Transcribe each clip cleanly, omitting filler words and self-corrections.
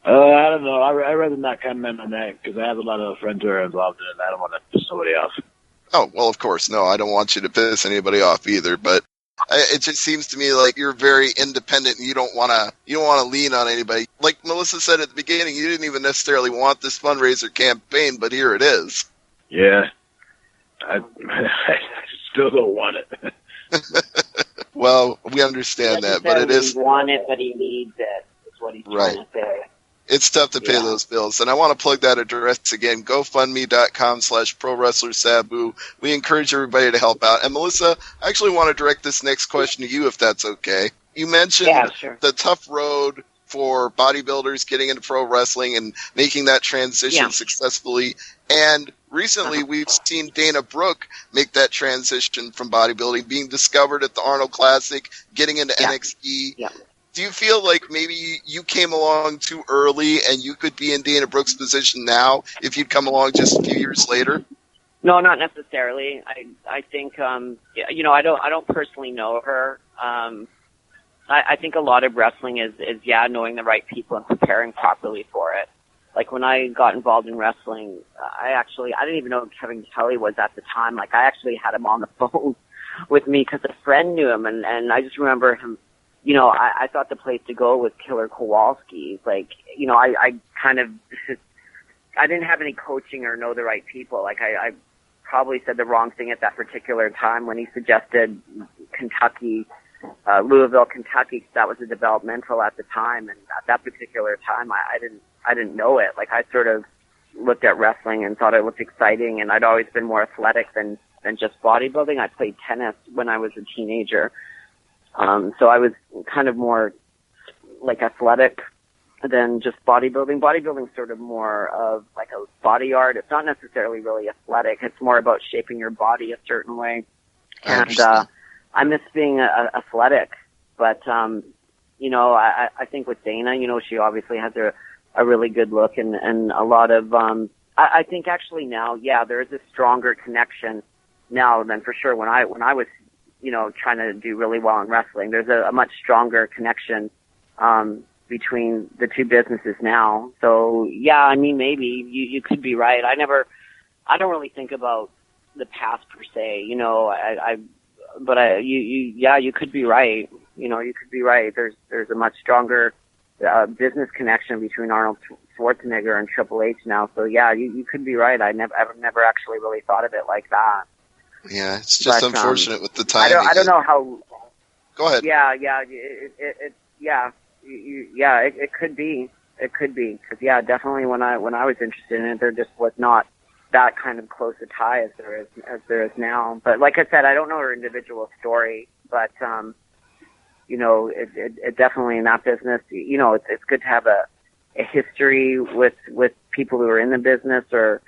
I don't know. I'd rather not comment on that because I have a lot of friends who are involved in it. I don't want to piss somebody off. Oh, well, of course. No, I don't want you to piss anybody off either, but it just seems to me like you're very independent and you don't want to lean on anybody. Like Melissa said at the beginning, you didn't even necessarily want this fundraiser campaign, but here it is. Yeah. I still don't want it. Well, we understand that, but it is. He wants it, but he needs it. Is what he's trying to say. It's tough to pay those bills. And I want to plug that address again, GoFundMe.com/ProWrestlerSabu. We encourage everybody to help out. And Melissa, I actually want to direct this next question to you, if that's okay. You mentioned the tough road for bodybuilders getting into pro wrestling and making that transition successfully. And recently we've seen Dana Brooke make that transition from bodybuilding, being discovered at the Arnold Classic, getting into NXT. Yeah. Do you feel like maybe you came along too early and you could be in Dana Brooke's position now if you'd come along just a few years later? No, not necessarily. I think I don't personally know her. I think a lot of wrestling is knowing the right people and preparing properly for it. Like when I got involved in wrestling, I didn't even know who Kevin Kelly was at the time. Like I actually had him on the phone with me because a friend knew him, and I just remember him. I thought the place to go was Killer Kowalski. Like, I kind of, I didn't have any coaching or know the right people. Like, I probably said the wrong thing at that particular time when he suggested Kentucky, Louisville, Kentucky, 'cause that was a developmental at the time. And at that particular time, I didn't know it. Like, I sort of looked at wrestling and thought it looked exciting, and I'd always been more athletic than just bodybuilding. I played tennis when I was a teenager. So I was kind of more like athletic than just bodybuilding. Bodybuilding's sort of more of like a body art. It's not necessarily really athletic. It's more about shaping your body a certain way. And, I miss being athletic, but, I think with Dana, she obviously has a really good look and a lot of, I think actually now, there is a stronger connection now than for sure when I was, trying to do really well in wrestling. There's a much stronger connection between the two businesses now. So, maybe you could be right. I don't really think about the past per se, you could be right. You could be right. There's a much stronger business connection between Arnold Schwarzenegger and Triple H now. So, you could be right. I've never actually really thought of it like that. Yeah, it's just unfortunate with the timing. I don't know how. Go ahead. It could be. It could be because definitely when I was interested in it, there just was not that kind of close a tie as there is now. But like I said, I don't know her individual story, but it definitely in that business, it's good to have a history with people who are in the business or.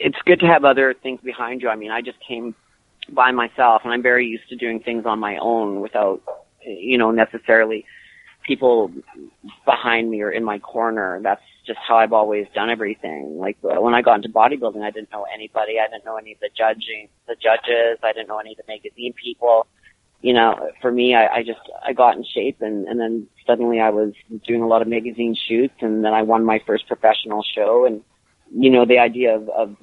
It's good to have other things behind you. I mean, I just came by myself, and I'm very used to doing things on my own without, necessarily people behind me or in my corner. That's just how I've always done everything. Like when I got into bodybuilding, I didn't know anybody. I didn't know any of the judges. I didn't know any of the magazine people. For me, I got in shape and then suddenly I was doing a lot of magazine shoots and then I won my first professional show and, the idea of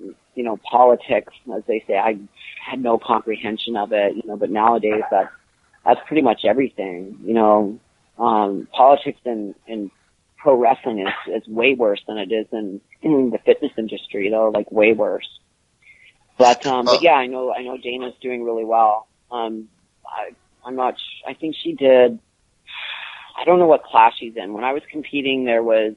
politics, as they say, I had no comprehension of it, but nowadays that's pretty much everything, politics in pro wrestling is way worse than it is in the fitness industry, though, like way worse. But I know Dana's doing really well. I'm not. I think she did. I don't know what class she's in. When I was competing, there was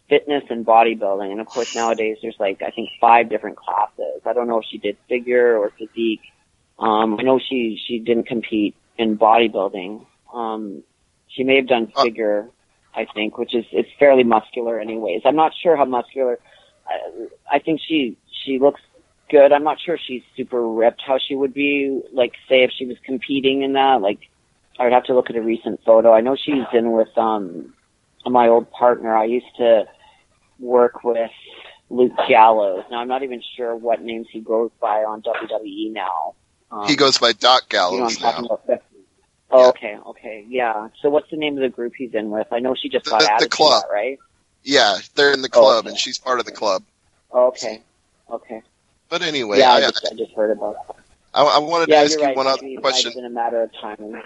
fitness and bodybuilding, and of course nowadays there's I think 5 different classes. I don't know if she did figure or physique. I know she didn't compete in bodybuilding. She may have done figure, I think, which is it's fairly muscular, anyways. I'm not sure how muscular. I think she looks good. I'm not sure she's super ripped how she would be, say if she was competing in that, I would have to look at a recent photo. I know she's in with, my old partner. I used to work with Luke Gallows. Now I'm not even sure what names he goes by on WWE now. He goes by Doc Gallows now. Oh, yeah. Okay, yeah. So what's the name of the group he's in with? I know she just got added the club. to that, right? Yeah, they're in the club, and she's part of the club. Okay. But anyway, yeah, I just heard about that. I wanted to ask you right. one other question. Might have been a matter of timing.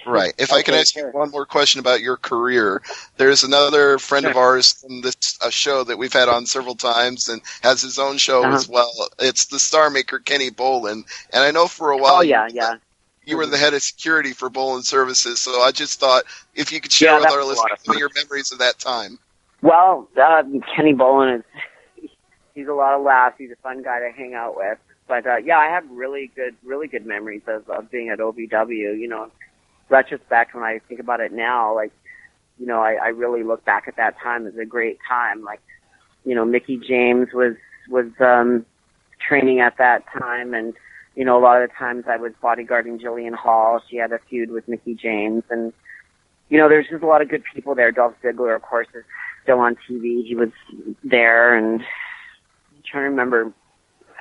Right. If I can ask you one more question about your career, there's another friend of ours from this show that we've had on several times and has his own show as well. It's the Star Maker, Kenny Bolin. And I know for a while you were the head of security for Bolin Services, so I just thought if you could share with our listeners some of your memories of that time. Well, Kenny Bolin he's a lot of laughs. He's a fun guy to hang out with. But, I have really good memories of being at OVW. You know, retrospect, when I think about it now, like, you know, I really look back at that time as a great time. Like, you know, Mickey James was training at that time, and, you know, a lot of the times I was bodyguarding Jillian Hall. She had a feud with Mickey James, and, you know, there's just a lot of good people there. Dolph Ziggler, of course, is still on TV. He was there, and I'm trying to remember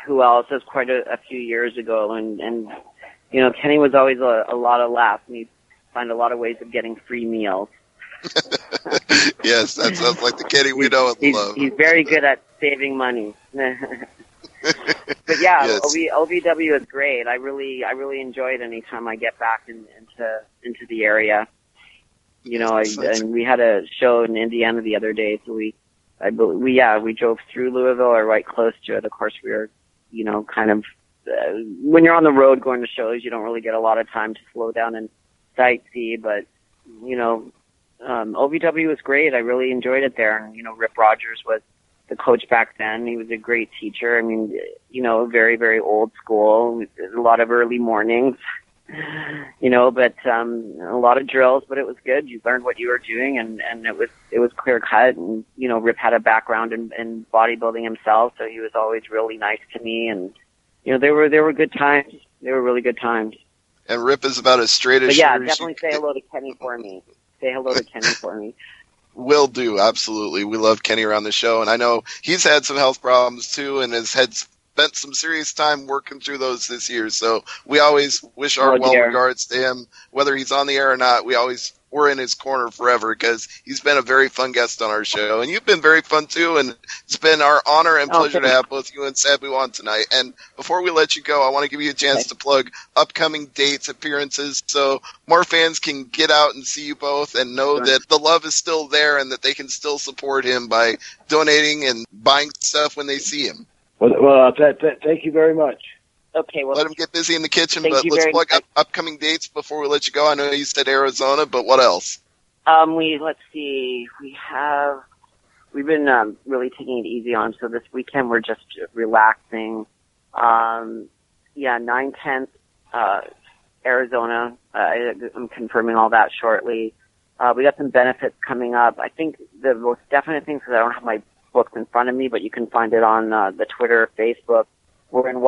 who else. It was quite a few years ago, and you know, Kenny was always a lot of laughs, and he'd find a lot of ways of getting free meals. Yes, that sounds like the Kenny we know and love. He's very good at saving money. But yeah, yes. OVW is great. I really enjoy it anytime I get back into the area. You know, and we had a show in Indiana the other day, so we drove through Louisville or right close to it. Of course, we were, you know, kind of, when you're on the road going to shows, you don't really get a lot of time to slow down and sightsee, but, you know, OVW was great. I really enjoyed it there. And, you know, Rip Rogers was the coach back then. He was a great teacher. I mean, you know, very, very old school, a lot of early mornings, you know, but, a lot of drills, but it was good. You learned what you were doing, and it was clear cut. And, you know, Rip had a background in bodybuilding himself, so he was always really nice to me. And, you know, they were good times. They were really good times. And Rip is about as straight as But yeah, definitely say hello to Kenny for me. Say hello to Kenny for me. Will do, absolutely. We love Kenny around the show, and I know he's had some health problems too, and has spent some serious time working through those this year. So we always wish our well regards to him, whether he's on the air or not. We're in his corner forever because he's been a very fun guest on our show, and you've been very fun too. And it's been our honor and pleasure to have both you and Sabu on tonight. And before we let you go, I want to give you a chance to plug upcoming dates, appearances, so more fans can get out and see you both and know that the love is still there and that they can still support him by donating and buying stuff when they see him. Well, thank you very much. Okay, well, let him get busy in the kitchen, but let's plug upcoming dates before we let you go. I know you said Arizona, but what else? Let's see. We've been really taking it easy on, so this weekend we're just relaxing. 9/10, Arizona. I'm confirming all that shortly. We got some benefits coming up. I think the most definite things, because I don't have my books in front of me, but you can find it on the Twitter, Facebook. We're in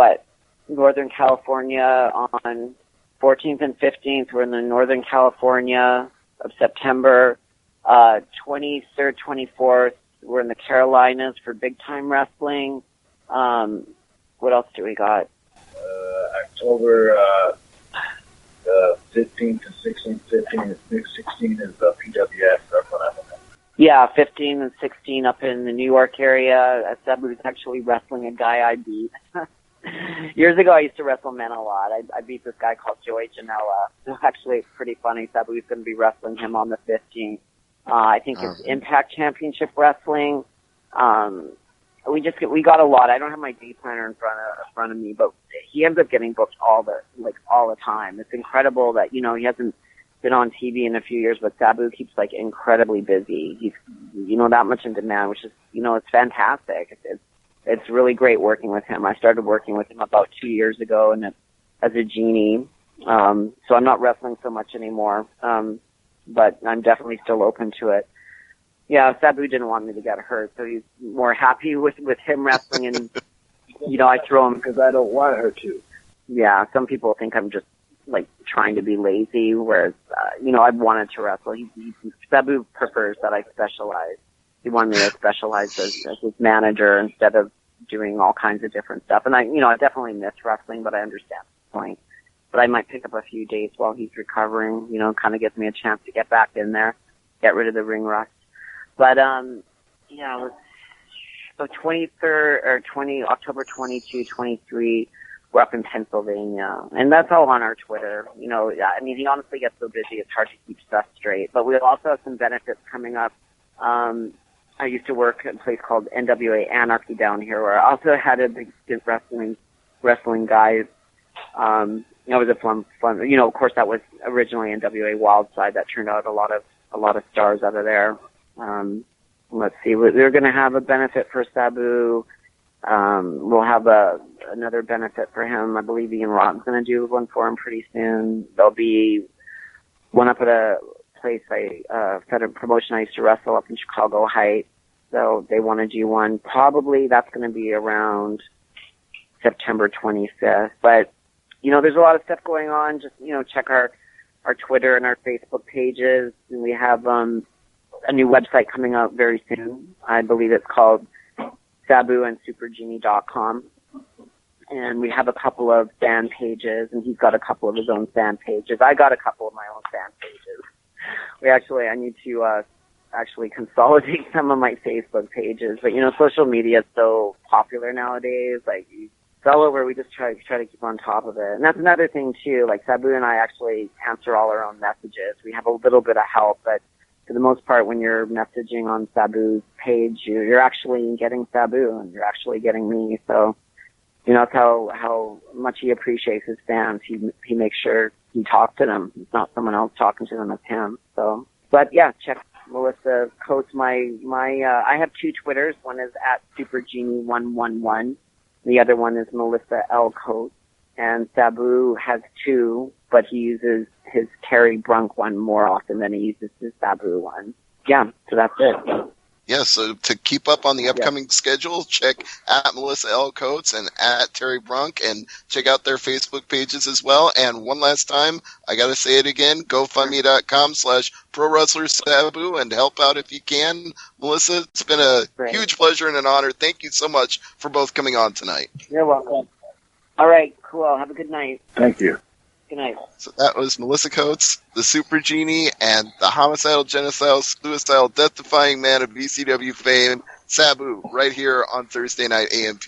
Northern California on 14th and 15th. We're in the Northern California of September. 23rd, 24th, we're in the Carolinas for big time wrestling. What else do we got? October 15th to 16th. 16 is the PWS. That's what I know. Yeah, 15 and 16 up in the New York area. Sabu was actually wrestling a guy I beat. Years ago, I used to wrestle men a lot. I beat this guy called Joey Janela. Actually, it's pretty funny. Sabu's going to be wrestling him on the 15th. I think it's Impact Championship Wrestling. We got a lot. I don't have my day planner in front of me, but he ends up getting booked all the time. It's incredible that, you know, he hasn't been on TV in a few years, but Sabu keeps incredibly busy. He's, you know, that much in demand, which is, you know, it's fantastic. It's really great working with him. I started working with him about 2 years ago, and as a Genie. So I'm not wrestling so much anymore. But I'm definitely still open to it. Yeah, Sabu didn't want me to get hurt, so he's more happy with him wrestling, and, you know, I throw him because I don't want her to. Yeah, some people think I'm just trying to be lazy, whereas, you know, I've wanted to wrestle. Sabu prefers that I specialize. He wanted me to specialize as his manager instead of doing all kinds of different stuff. And I definitely miss wrestling, but I understand the point. but I might pick up a few days while he's recovering. You know, kind of gives me a chance to get back in there, get rid of the ring rust. But yeah, so 23rd or October 22, 23. We're up in Pennsylvania, and that's all on our Twitter. You know, I mean, he honestly gets so busy, it's hard to keep stuff straight. But we also have some benefits coming up. I used to work at a place called NWA Anarchy down here, where I also had a big wrestling guys. It was a fun. You know, of course, that was originally NWA Wildside. That turned out a lot of stars out of there. Let's see, we're going to have a benefit for Sabu. We'll have another benefit for him. I believe Ian Rotten's going to do one for him pretty soon. There'll be one up at a place a promotion I used to wrestle up in Chicago Heights. So they want to do one. Probably that's going to be around September 25th. But, you know, there's a lot of stuff going on. Just, you know, check our Twitter and our Facebook pages. And we have a new website coming out very soon. I believe it's called Sabu and SuperGenie.com. And we have a couple of fan pages, and he's got a couple of his own fan pages. I got a couple of my own fan pages. I need to actually consolidate some of my Facebook pages. But, you know, social media is so popular nowadays. Like, it's all over. We just try to keep on top of it. And that's another thing, too. Like, Sabu and I actually answer all our own messages. We have a little bit of help, but for the most part, when you're messaging on Sabu's page, you're actually getting Sabu and you're actually getting me. So, you know, that's how much he appreciates his fans. He makes sure he talks to them. It's not someone else talking to them, it's him. So, but yeah, check Melissa Coates. I have two Twitters. One is at SuperGenie111. The other one is Melissa L. Coates. And Sabu has two, but he uses his Terry Brunk one more often than he uses his Sabu one. Yeah, so that's it. Yeah, so to keep up on the upcoming schedule, check at Melissa L. Coates and at Terry Brunk, and check out their Facebook pages as well. And one last time, I got to say it again, GoFundMe.com/ProWrestlerSabu, and help out if you can. Melissa, it's been a huge pleasure and an honor. Thank you so much for both coming on tonight. You're welcome. All right, cool. Have a good night. Thank you. Good night. So that was Melissa Coates, the Super Genie, and the homicidal, genocidal, suicidal, death-defying man of BCW fame, Sabu, right here on Thursday Night AMP.